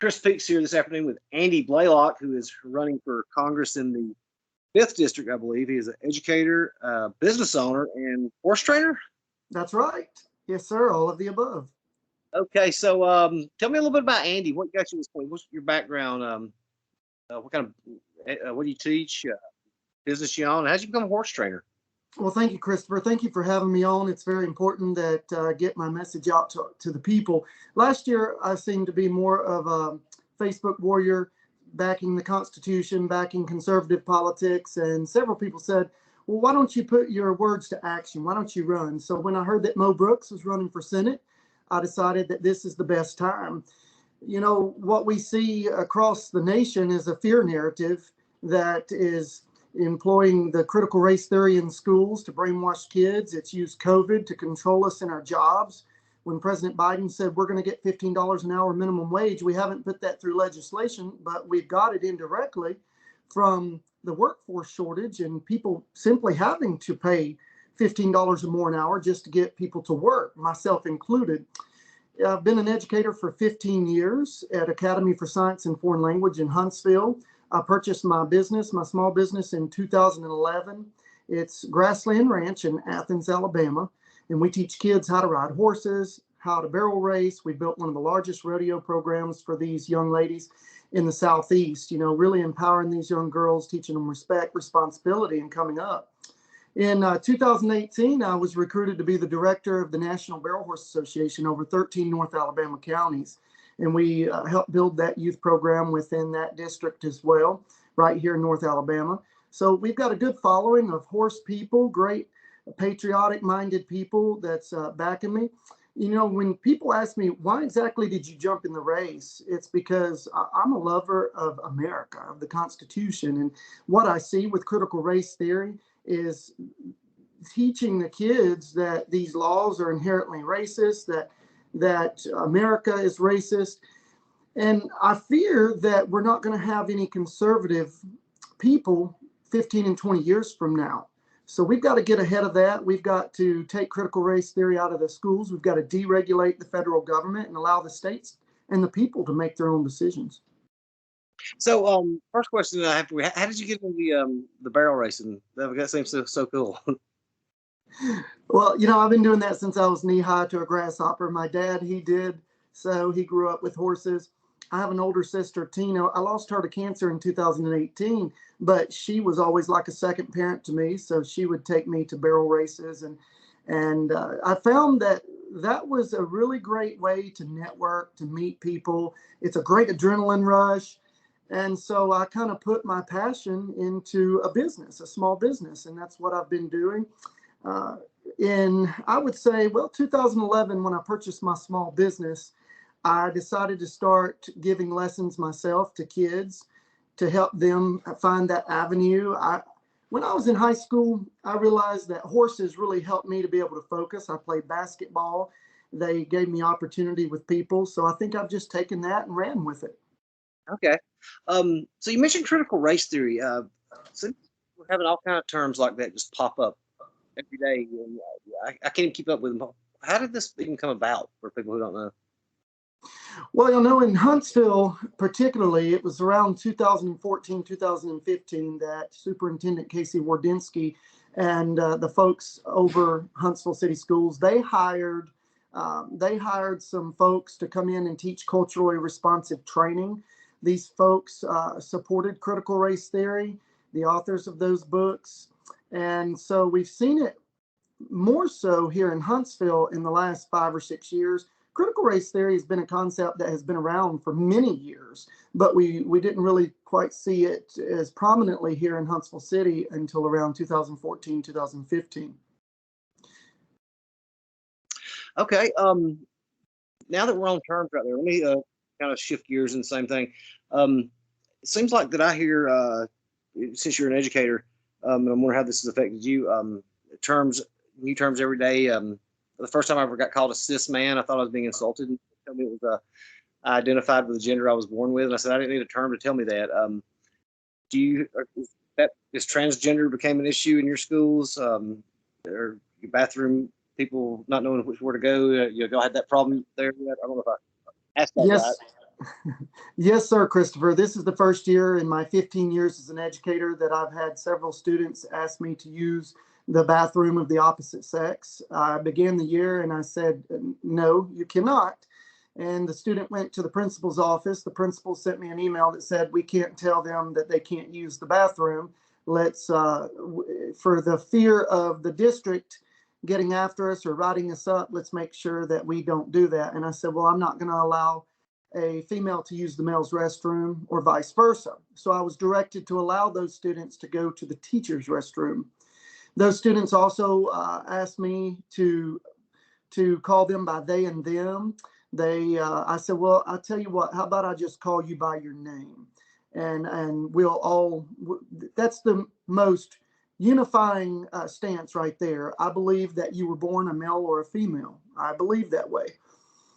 Chris Peaks here this afternoon with Andy Blalock, who is running for Congress in the 5th District, I believe. He is an educator, business owner, and horse trainer. That's right. Yes, sir. All of the above. Okay, so tell me a little bit about Andy. What got you to this point? What's your background? What kind of what do you teach? Business you own? How'd you become a horse trainer? Well, thank you, Christopher. Thank you for having me on. It's very important that I get my message out to the people. Last year, I seemed to be more of a Facebook warrior, backing the Constitution, backing conservative politics. And several people said, well, why don't you put your words to action? Why don't you run? So when I heard that Mo Brooks was running for Senate, I decided that this is the best time. You know, what we see across the nation is a fear narrative that is employing the critical race theory in schools to brainwash kids. It's used COVID to control us in our jobs. When President Biden said we're going to get $15 an hour minimum wage, we haven't put that through legislation, but we've got it indirectly from the workforce shortage and people simply having to pay $15 or more an hour just to get people to work, myself included. I've been an educator for 15 years at Academy for Science and Foreign Language in Huntsville. I purchased my small business in 2011. It's Grassland Ranch in Athens, Alabama. And we teach kids how to ride horses, how to barrel race. We built one of the largest rodeo programs for these young ladies in the Southeast, you know, really empowering these young girls, teaching them respect, responsibility, and coming up. In 2018, I was recruited to be the director of the National Barrel Horse Association over 13 North Alabama counties. And we helped build that youth program within that district as well, right here in North Alabama. So we've got a good following of horse people, great patriotic-minded people that's backing me. You know, when people ask me, why exactly did you jump in the race? It's because I'm a lover of America, of the Constitution. And what I see with critical race theory is teaching the kids that these laws are inherently racist, that America is racist. And I fear that we're not going to have any conservative people 15 and 20 years from now. So we've got to get ahead of that. We've got to take critical race theory out of the schools. We've got to deregulate the federal government and allow the states and the people to make their own decisions. So, first question I have for you: how did you get into the barrel racing? That seems so cool. Well, you know, I've been doing that since I was knee high to a grasshopper. My dad, he did. So he grew up with horses. I have an older sister, Tina. I lost her to cancer in 2018, but she was always like a second parent to me. So she would take me to barrel races. And I found that was a really great way to network, to meet people. It's a great adrenaline rush. And so I kind of put my passion into a business, a small business. And that's what I've been doing. I would say, 2011, when I purchased my small business, I decided to start giving lessons myself to kids to help them find that avenue. When I was in high school, I realized that horses really helped me to be able to focus. I played basketball. They gave me opportunity with people. So I think I've just taken that and ran with it. Okay. So you mentioned critical race theory. So we're having all kinds of terms like that just pop up every day. And I can't even keep up with them. How did this even come about for people who don't know? Well, you know, in Huntsville, particularly, it was around 2014, 2015 that Superintendent Casey Wardynski and the folks over Huntsville City Schools, they hired some folks to come in and teach culturally responsive training. These folks supported critical race theory, the authors of those books. And so we've seen it more so here in Huntsville in the last 5 or 6 years. Critical race theory has been a concept that has been around for many years, but we didn't really quite see it as prominently here in Huntsville City until around 2014, 2015. Okay. Now that we're on terms right there, let me kind of shift gears and the same thing. It seems like that I hear, since you're an educator, and I'm wondering how this has affected you, new terms every day. The first time I ever got called a cis man, I thought I was being insulted. And told me it was I identified with the gender I was born with, and I said I didn't need a term to tell me that. Is transgender became an issue in your schools, or your bathroom people not knowing which where to go? Y'all had that problem there. I don't know if I asked that Yes. right. Yes, sir, Christopher. This is the first year in my 15 years as an educator that I've had several students ask me to use the bathroom of the opposite sex. I began the year and I said, no, you cannot. And the student went to the principal's office. The principal sent me an email that said, we can't tell them that they can't use the bathroom. Let's, for the fear of the district getting after us or writing us up, let's make sure that we don't do that. And I said, well, I'm not going to allow a female to use the male's restroom or vice versa. So I was directed to allow those students to go to the teacher's restroom. Those students also asked me to call them by they and them. I said, well, I'll tell you what, how about I just call you by your name? And we'll all, that's the most unifying stance right there. I believe that you were born a male or a female. I believe that way.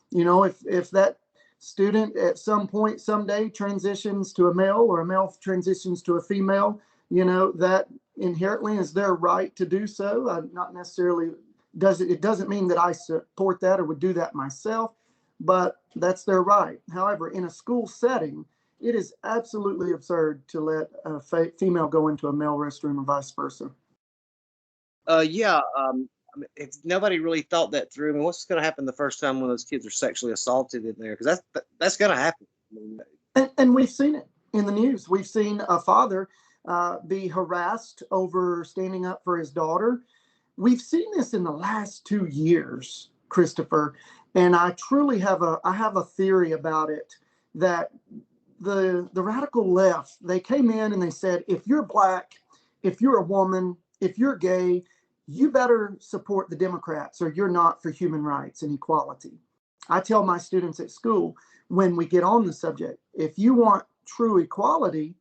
You know, if that student at some point someday transitions to a male or a male transitions to a female, you know, that inherently is their right to do so. Not necessarily it doesn't mean that I support that or would do that myself, but that's their right. However, in a school setting, it is absolutely absurd to let a female go into a male restroom or vice versa. Yeah. I mean, if nobody really thought that through, I mean, what's going to happen the first time when those kids are sexually assaulted in there? Because that's going to happen. I mean, and we've seen it in the news. We've seen a father be harassed over standing up for his daughter. We've seen this in the last 2 years, Christopher, and I truly have a theory about it that the radical left, they came in and they said, if you're black, if you're a woman, if you're gay, you better support the Democrats or you're not for human rights and equality. I tell my students at school when we get on the subject, if you want true equality,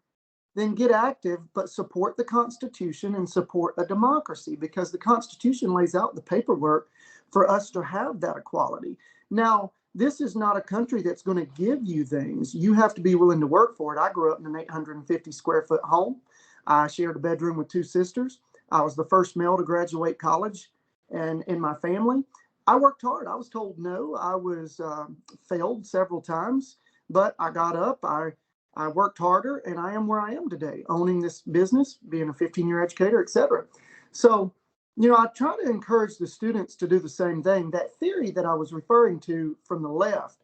then get active, but support the Constitution and support a democracy, because the Constitution lays out the paperwork for us to have that equality. Now, this is not a country that's going to give you things. You have to be willing to work for it. I grew up in an 850 square foot home. I shared a bedroom with 2 sisters. I was the first male to graduate college and in my family. I worked hard. I was told no. I was failed several times, but I got up. I worked harder, and I am where I am today, owning this business, being a 15-year educator, etc. So, you know, I try to encourage the students to do the same thing. That theory that I was referring to from the left,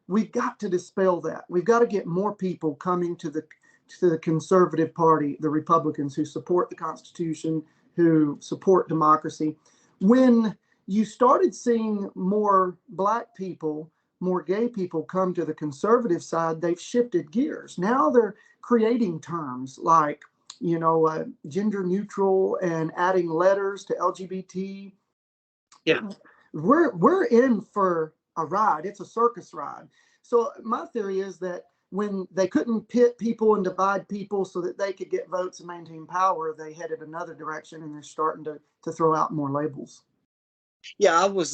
we've got to dispel that. We've got to get more people coming to the conservative party, the Republicans who support the Constitution, who support democracy. When you started seeing more black people, more gay people come to the conservative side, they've shifted gears. Now they're creating terms like, you know, gender neutral and adding letters to LGBT. yeah. We're in for a ride. It's a circus ride. So my theory is that when they couldn't pit people and divide people so that they could get votes and maintain power, they headed another direction, and they're starting to throw out more labels. Yeah, I was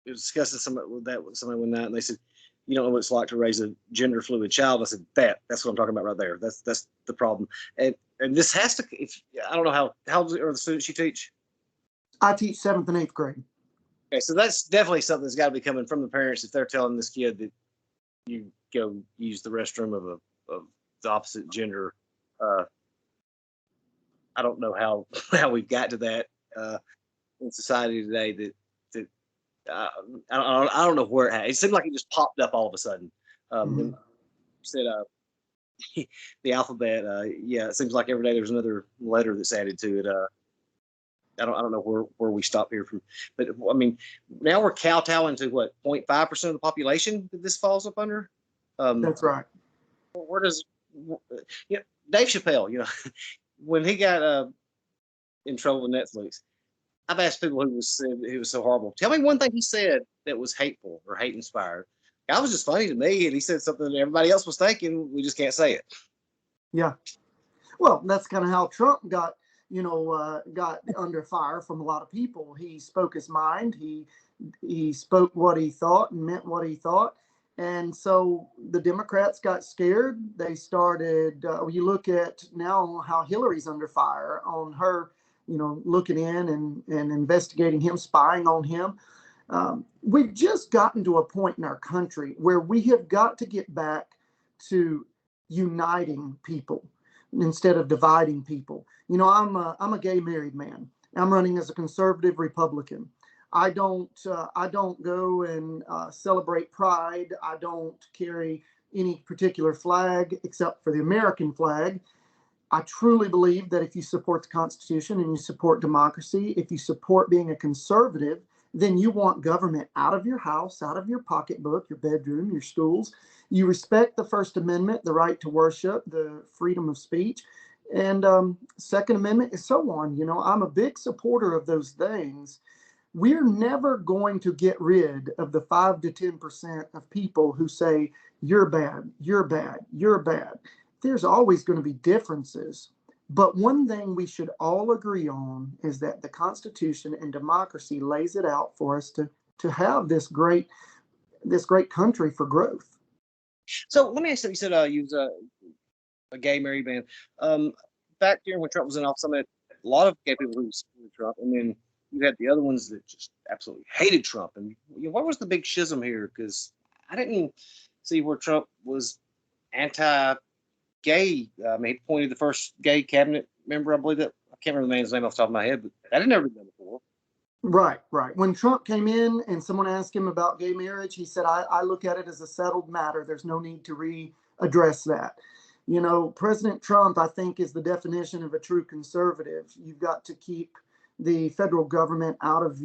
discussing somebody with somebody one night, and they said, "You don't know what it's like to raise a gender fluid child." I said, "That's what I'm talking about right there. That's the problem." And this has to. I don't know how old are the students you teach? I teach 7th and 8th grade. Okay, so that's definitely something that's got to be coming from the parents if they're telling this kid that you go use the restroom of the opposite gender. I don't know how we've got to that in society today. That I don't know where it seemed like it just popped up all of a sudden. And said the alphabet. Yeah, it seems like every day there's another letter that's added to it. I don't know where we stop here from, but I mean, now we're kowtowing to what 0.5% of the population that this falls up under. That's right. Where does Dave Chappelle? You know, when he got in trouble with Netflix, I've asked people who said he was so horrible. Tell me one thing he said that was hateful or hate inspired. That was just funny to me, and he said something that everybody else was thinking. We just can't say it. Yeah. Well, that's kind of how Trump got under fire from a lot of people. He spoke his mind. He spoke what he thought and meant what he thought. And so the Democrats got scared. They started, you look at now how Hillary's under fire on her, you know, looking in and investigating him, spying on him. We've just gotten to a point in our country where we have got to get back to uniting people instead of dividing people. You know, I'm a gay married man. I'm running as a conservative Republican. I don't go and celebrate Pride. I don't carry any particular flag except for the American flag. I truly believe that if you support the Constitution and you support democracy, if you support being a conservative, then you want government out of your house, out of your pocketbook, your bedroom, your schools. You respect the First Amendment, the right to worship, the freedom of speech, and Second Amendment, and so on. You know, I'm a big supporter of those things. We're never going to get rid of the 5 to 10% of people who say, you're bad, you're bad, you're bad. There's always going to be differences. But one thing we should all agree on is that the Constitution and democracy lays it out for us to have this great country for growth. So let me ask you, you said you was a gay married man. Back during when Trump was in office, I met a lot of gay people who supported Trump, and then you had the other ones that just absolutely hated Trump. And you know, what was the big schism here? Because I didn't see where Trump was anti-gay. I mean, he appointed the first gay cabinet member. I believe that I can't remember the man's name off the top of my head, but that had never been done before. Right. When Trump came in and someone asked him about gay marriage, he said, I look at it as a settled matter. There's no need to readdress that. You know, President Trump, I think, is the definition of a true conservative. You've got to keep the federal government out of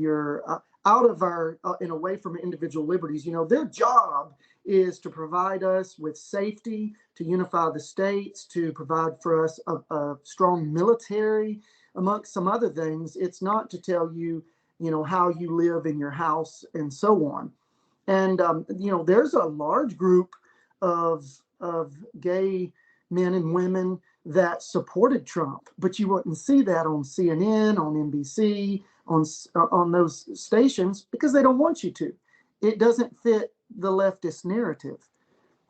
our and away from individual liberties. You know, their job is to provide us with safety, to unify the states, to provide for us a strong military, amongst some other things. It's not to tell you, you know, how you live in your house and so on. And, you know, there's a large group of gay men and women that supported Trump, but you wouldn't see that on CNN, on NBC, on those stations, because they don't want you to. It doesn't fit the leftist narrative.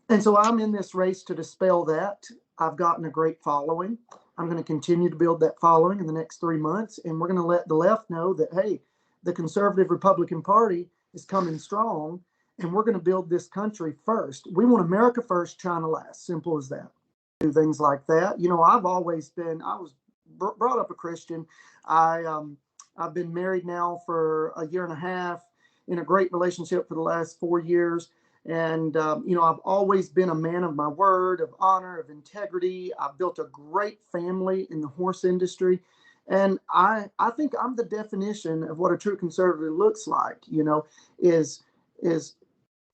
And so I'm in this race to dispel that. I've gotten a great following. I'm going to continue to build that following in the next 3 months. And we're going to let the left know that, hey, the conservative Republican Party is coming strong, and we're going to build this country first. We want America first, China last. Simple as that. Do things like that. You know, I was brought up a Christian. I've been married now for a year and a half, in a great relationship for the last 4 years. And, you know, I've always been a man of my word, of honor, of integrity. I've built a great family in the horse industry. And I think I'm the definition of what a true conservative looks like, you know, is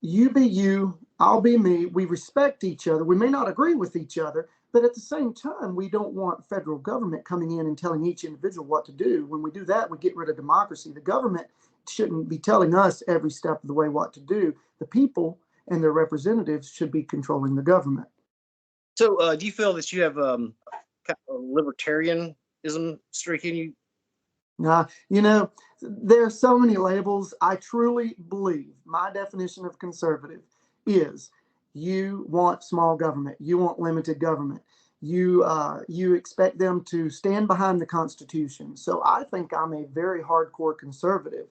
you be you, I'll be me. We respect each other. We may not agree with each other, but at the same time, we don't want federal government coming in and telling each individual what to do. When we do that, we get rid of democracy. The government shouldn't be telling us every step of the way what to do. The people and their representatives should be controlling the government. So do you feel that you have kind of a libertarianism streak in you? You know, there are so many labels. I truly believe my definition of conservative is you want small government. You want limited government. You expect them to stand behind the Constitution. So I think I'm a very hardcore conservative.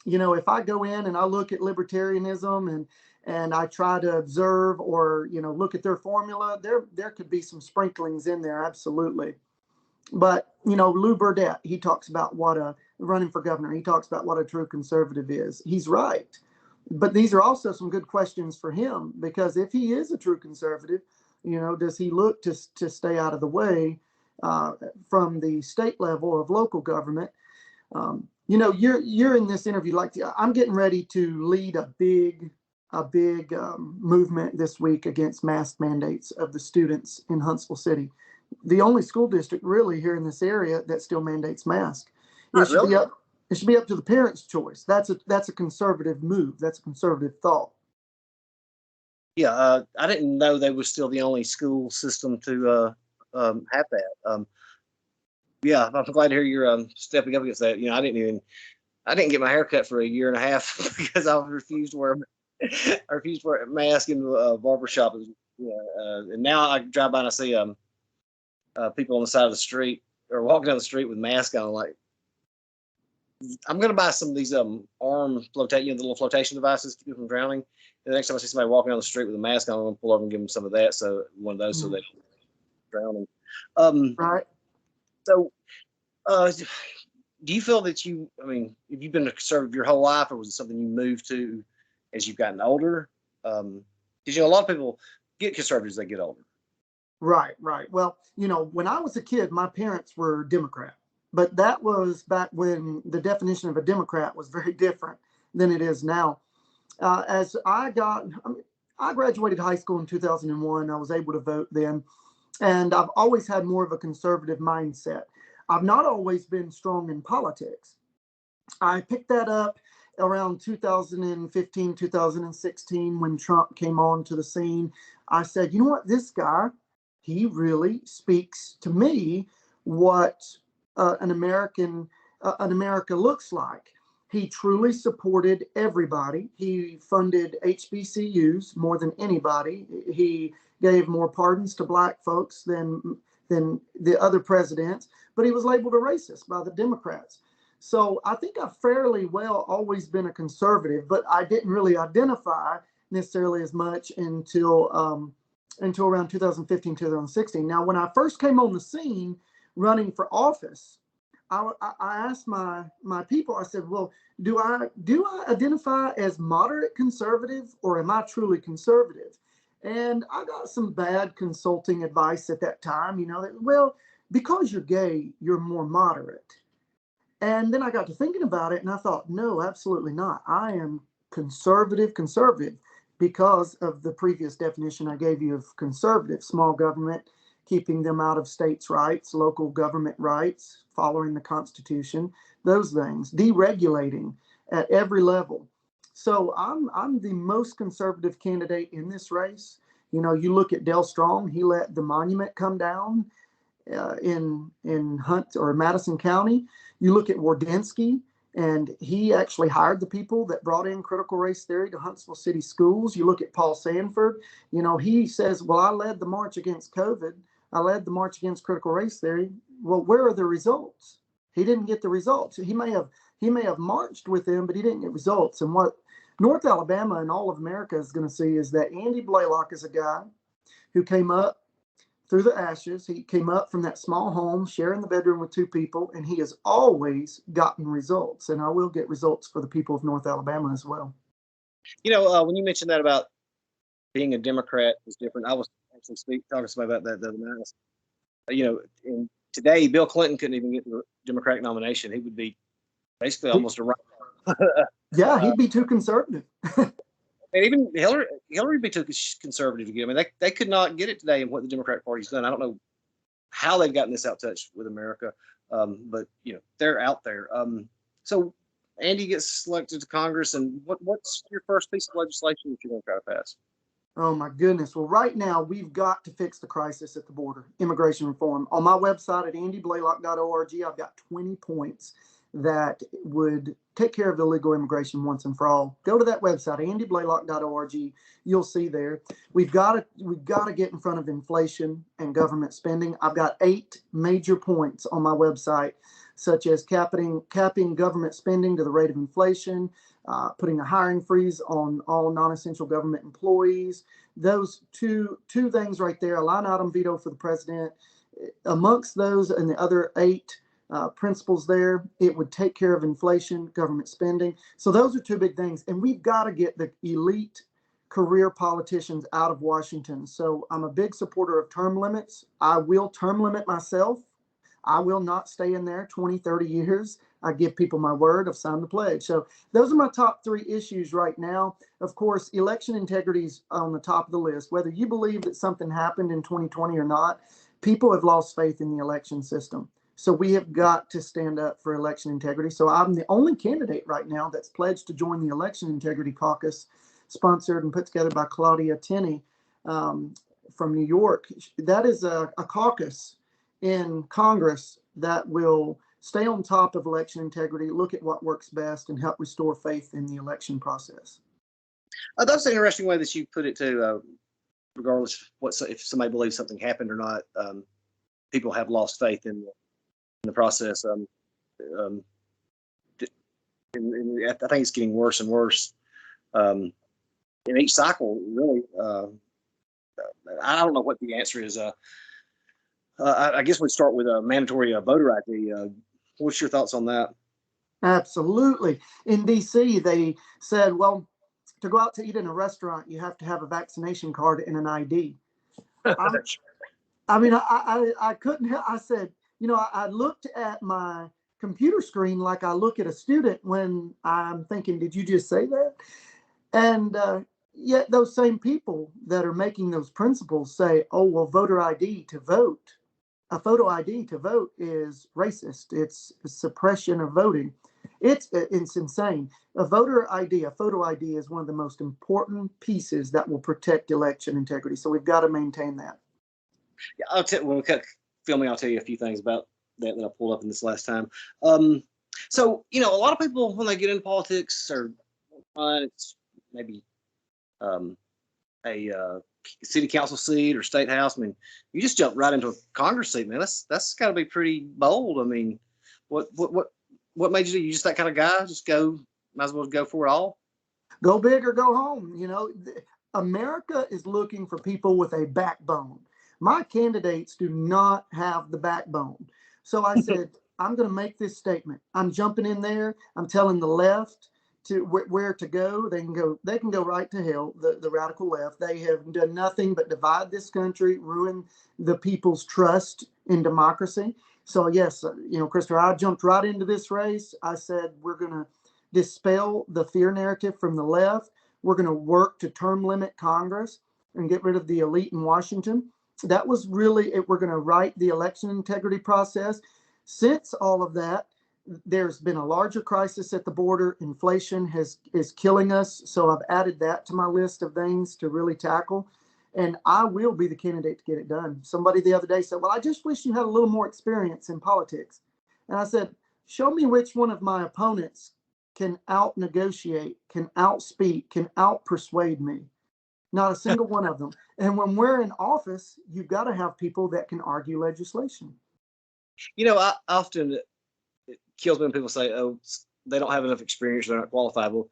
You know, if I go in and I look at libertarianism and I try to observe or, you know, look at their formula, there could be some sprinklings in there, absolutely. But, you know, Lou Burdett, he talks about running for governor. He talks about what a true conservative is. He's right. But these are also some good questions for him, because if he is a true conservative, you know, does he look to stay out of the way from the state level of local government? You know, you're in this interview, like I'm getting ready to lead a big movement this week against mask mandates of the students in Huntsville City. The only school district really here in this area that still mandates masks. It should be up to the parents' choice. That's a conservative move. That's a conservative thought. Yeah, I didn't know they were still the only school system to have that. Yeah, I'm glad to hear you're stepping up against that. You know, I didn't get my hair cut for a year and a half because I refused to wear a mask in the barbershop. And now I drive by and I see people on the side of the street or walking down the street with masks on, like, I'm going to buy some of these arm flotation, the little flotation devices to keep people from drowning. And the next time I see somebody walking down the street with a mask on, I'm going to pull over and give them some of that. So one of those, so they don't drown. Right. So, do you feel that I mean, have you been a conservative your whole life, or was it something you moved to as you've gotten older? Because a lot of people get conservative as they get older. Right. Well, when I was a kid, my parents were Democrat, but that was back when the definition of a Democrat was very different than it is now. As I graduated high school in 2001. I was able to vote then, and I've always had more of a conservative mindset. I've not always been strong in politics. I picked that up around 2015, 2016 when Trump came on to the scene. I said, you know what, this guy, he really speaks to me what an America looks like. He truly supported everybody. He funded HBCUs more than anybody. He gave more pardons to black folks than the other presidents, but he was labeled a racist by the Democrats. So I think I've fairly well always been a conservative, but I didn't really identify necessarily as much until around 2015, 2016. Now, when I first came on the scene running for office, I asked my people, I said, well, do I identify as moderate conservative, or am I truly conservative? And I got some bad consulting advice at that time, that, well, because you're gay, you're more moderate. And then I got to thinking about it, and I thought, no, absolutely not. I am conservative because of the previous definition I gave you of conservative: small government, keeping them out of states' rights, local government rights, following the Constitution, those things, deregulating at every level. So I'm the most conservative candidate in this race. You look at Del Strong; he let the monument come down in Hunt or Madison County. You look at Wardensky, and he actually hired the people that brought in critical race theory to Huntsville City Schools. You look at Paul Sanford. He says, well, I led the march against COVID. I led the march against critical race theory. Well, where are the results? He didn't get the results. He may have marched with them, but he didn't get results. And what North Alabama and all of America is going to see is that Andy Blalock is a guy who came up through the ashes. He came up from that small home, sharing the bedroom with two people, and he has always gotten results. And I will get results for the people of North Alabama as well. When you mentioned that about being a Democrat is different, I was actually talking to somebody about that the other night. And today, Bill Clinton couldn't even get the Democratic nomination. He would be basically almost a right. Yeah, he'd be too conservative. And even Hillary would be too conservative to get. I mean, they could not get it today in what the Democratic Party's done. I don't know how they've gotten this out of touch with America, but they're out there. So Andy gets selected to Congress, and what's your first piece of legislation that you're going to try to pass? Oh my goodness. Well, right now we've got to fix the crisis at the border, immigration reform. On my website at andyblaylock.org, I've got 20 points that would take care of illegal immigration once and for all. Go to that website, andyblaylock.org. You'll see there. We've got to get in front of inflation and government spending. I've got 8 major points on my website, such as capping government spending to the rate of inflation, putting a hiring freeze on all non-essential government employees. Those two things right there, a line item veto for the president. Amongst those and the other 8 principles there, it would take care of inflation, government spending. So those are 2 big things. And we've got to get the elite career politicians out of Washington. So I'm a big supporter of term limits. I will term limit myself. I will not stay in there 20, 30 years. I give people my word. I've signed the pledge. So those are my top 3 issues right now. Of course, election integrity is on the top of the list. Whether you believe that something happened in 2020 or not, people have lost faith in the election system. So we have got to stand up for election integrity. So I'm the only candidate right now that's pledged to join the Election Integrity Caucus, sponsored and put together by Claudia Tenney from New York. That is a caucus in Congress that will stay on top of election integrity, look at what works best, and help restore faith in the election process. That's an interesting way that you put it too. Regardless of if somebody believes something happened or not, people have lost faith in the process. and I think it's getting worse and worse. In each cycle, really. I don't know what the answer is. I guess we'd start with a mandatory voter ID. What's your thoughts on that? Absolutely. In DC, they said, well, to go out to eat in a restaurant, you have to have a vaccination card and an ID. I mean, I couldn't. I said, I looked at my computer screen like I look at a student when I'm thinking, did you just say that? And yet those same people that are making those principles say, oh, well, voter ID to vote, a photo ID to vote is racist. It's suppression of voting. It's insane. A voter ID, a photo ID is one of the most important pieces that will protect election integrity. So we've got to maintain that. Yeah, when we cut filming, I'll tell you a few things about that I pulled up in this last time. So, a lot of people, when they get into politics, are it's maybe a city council seat or state house. I mean, you just jump right into a Congress seat, man. That's got to be pretty bold. I mean, what made you do? You just that kind of guy? Just go, might as well go for it all. Go big or go home. America is looking for people with a backbone. My candidates do not have the backbone. So I said, I'm going to make this statement. I'm jumping in there. I'm telling the left to where to go. They can go right to hell. The radical left. They have done nothing but divide this country, ruin the people's trust in democracy. So yes, Christopher, I jumped right into this race. I said, we're going to dispel the fear narrative from the left. We're going to work to term limit Congress and get rid of the elite in Washington. That was really it. We're going to write the election integrity process. Since all of that, there's been a larger crisis at the border. Inflation is killing us. So I've added that to my list of things to really tackle. And I will be the candidate to get it done. Somebody the other day said, well, I just wish you had a little more experience in politics. And I said, show me which one of my opponents can out-negotiate, can outspeak, can out-persuade me. Not a single one of them. And when we're in office, you've got to have people that can argue legislation. I often, it kills me when people say, oh, they don't have enough experience, they're not qualified. Well,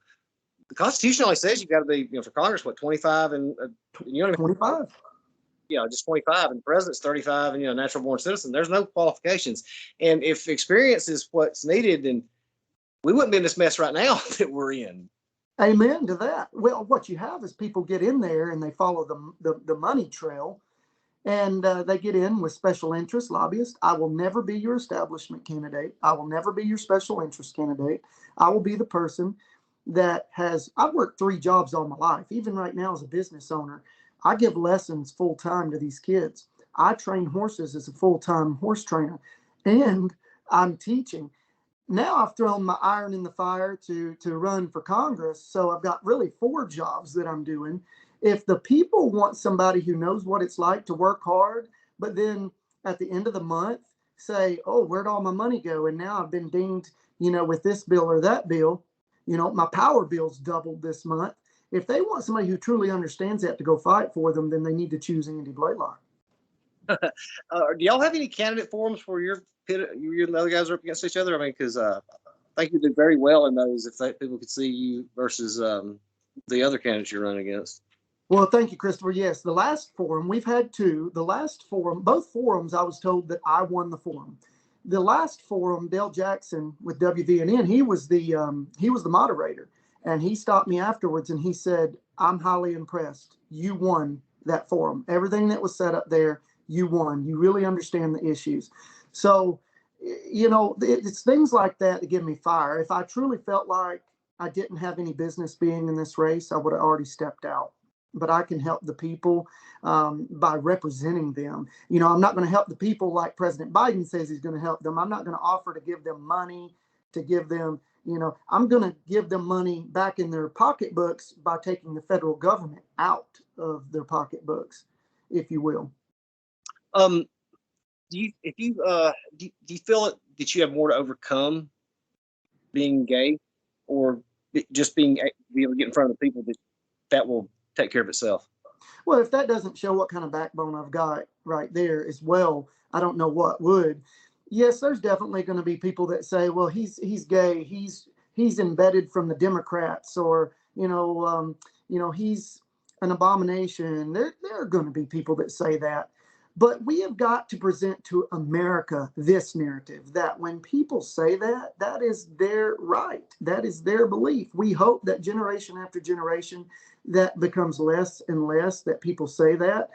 the Constitution only says you've got to be, for Congress, 25 and 25. Just 25, and the president's 35, and natural born citizen. There's no qualifications, and if experience is what's needed, then we wouldn't be in this mess right now that we're in. Amen to that. Well, what you have is people get in there and they follow the money trail, and they get in with special interest lobbyists. I will never be your establishment candidate. I will never be your special interest candidate. I will be the person that I've worked 3 jobs all my life. Even right now as a business owner, I give lessons full time to these kids. I train horses as a full-time horse trainer, and I'm teaching. Now I've thrown my iron in the fire to run for Congress. So I've got really 4 jobs that I'm doing. If the people want somebody who knows what it's like to work hard, but then at the end of the month say, oh, where'd all my money go? And now I've been dinged, with this bill or that bill. My power bill's doubled this month. If they want somebody who truly understands that to go fight for them, then they need to choose Andy Blalock. Do y'all have any candidate forums where you and the other guys are up against each other? I mean, because I think you did very well in those if people could see you versus the other candidates you're running against. Well, thank you, Christopher. Yes, the last forum, we've had 2. The last forum, both forums, I was told that I won the forum. The last forum, Dale Jackson with WVNN, he was the moderator. And he stopped me afterwards and he said, I'm highly impressed. You won that forum. Everything that was set up there, you won. You really understand the issues. So, it's things like that that give me fire. If I truly felt like I didn't have any business being in this race, I would have already stepped out. But I can help the people by representing them. I'm not going to help the people like President Biden says he's going to help them. I'm not going to offer to give them money, to give them, I'm going to give them money back in their pocketbooks by taking the federal government out of their pocketbooks, if you will. Do you feel that you have more to overcome being gay, or just be able to get in front of the people that will take care of itself? Well, if that doesn't show what kind of backbone I've got right there as well, I don't know what would. Yes, there's definitely going to be people that say, well, he's gay. He's he's embedded from the Democrats, or he's an abomination. There are going to be people that say that. But we have got to present to America this narrative that when people say that, that is their right. That is their belief. We hope that generation after generation, that becomes less and less, that people say that.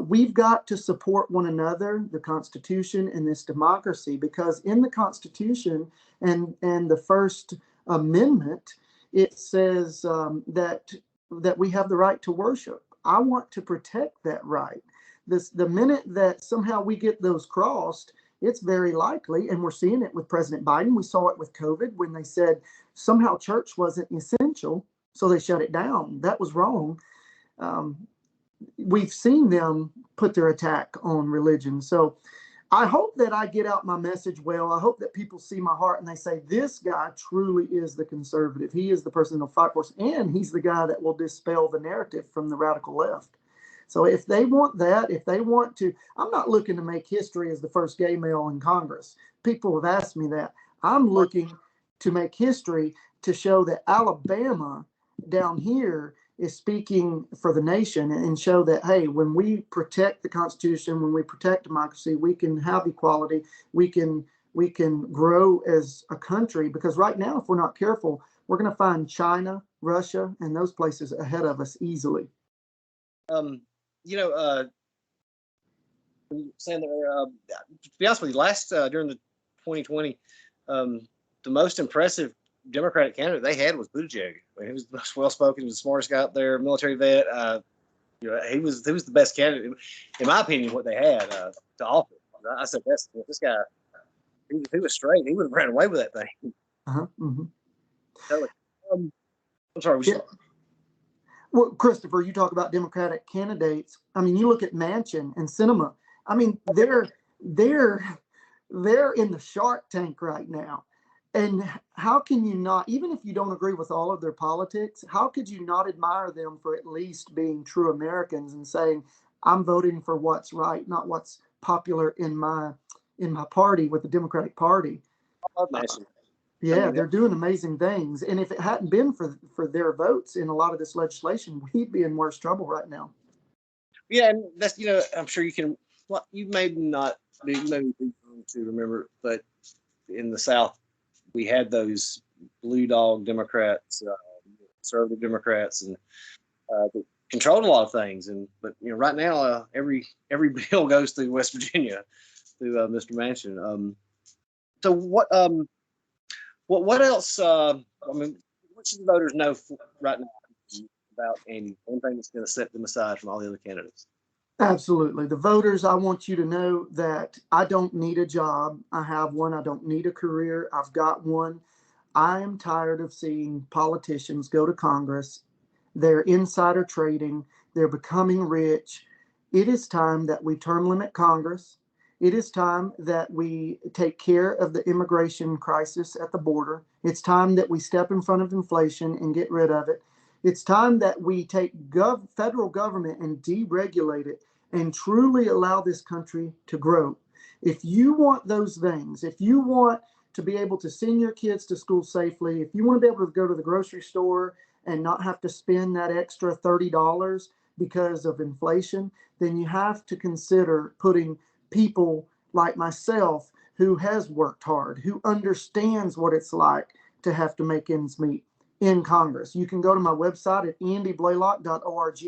We've got to support one another, the Constitution and this democracy, because in the Constitution and the First Amendment, it says that we have the right to worship. I want to protect that right. The minute that somehow we get those crossed, it's very likely, and we're seeing it with President Biden. We saw it with COVID when they said somehow church wasn't essential, so they shut it down. That was wrong. We've seen them put their attack on religion. So I hope that I get out my message well. I hope that people see my heart and they say, this guy truly is the conservative. He is the person who'll fight for us, and he's the guy that will dispel the narrative from the radical left. So if they want that, if they want to, I'm not looking to make history as the first gay male in Congress. People have asked me that. I'm looking to make history to show that Alabama down here is speaking for the nation, and show that, hey, when we protect the Constitution, when we protect democracy, we can have equality, we can grow as a country. Because right now, if we're not careful, we're going to find China, Russia, and those places ahead of us easily. Saying that, to be honest with you, last during the 2020, the most impressive Democratic candidate they had was Buttigieg. I mean, he was the most well-spoken, he was the smartest guy out there, military vet. He was the best candidate, in my opinion, what they had to offer. I said, this guy, if he was straight, he would have ran away with that thing. Mm-hmm. Totally. I'm sorry. Well, Christopher, you talk about Democratic candidates. I mean, you look at Manchin and Sinema. I mean, they're in the Shark Tank right now. And how can you not, even if you don't agree with all of their politics, how could you not admire them for at least being true Americans and saying, I'm voting for what's right, not what's popular in my party, with the Democratic Party. They're doing amazing things. And if it hadn't been for their votes in a lot of this legislation, we'd be in worse trouble right now. Yeah, and that's, I'm sure you can, well, you may not be to remember, but in the South, we had those blue dog Democrats, conservative Democrats, and that controlled a lot of things. But right now, every bill goes through West Virginia, through Mr. Manchin. So what else? What should the voters know right now about Andy? One thing that's going to set them aside from all the other candidates. Absolutely. The voters, I want you to know that I don't need a job. I have one. I don't need a career. I've got one. I am tired of seeing politicians go to Congress. They're insider trading. They're becoming rich. It is time that we term limit Congress. It is time that we take care of the immigration crisis at the border. It's time that we step in front of inflation and get rid of it. It's time that we take federal government and deregulate it and truly allow this country to grow. If you want those things, if you want to be able to send your kids to school safely, if you want to be able to go to the grocery store and not have to spend that extra $30 because of inflation, then you have to consider putting people like myself, who has worked hard, who understands what it's like to have to make ends meet, in Congress. You can go to my website at andyblalock.org.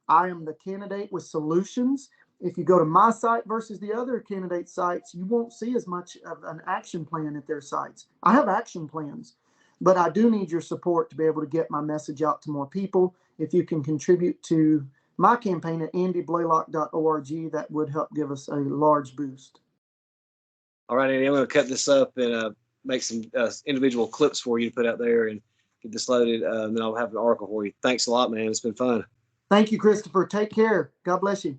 I am the candidate with solutions. If you go to my site versus the other candidate sites, you won't see as much of an action plan at their sites. I have action plans, but I do need your support to be able to get my message out to more people. If you can contribute to my campaign at andyblalock.org, that would help give us a large boost. All right, Andy, I'm going to cut this up and make some individual clips for you to put out there and get this loaded. Then I'll have an article for you. Thanks a lot, man. It's been fun. Thank you, Christopher. Take care. God bless you.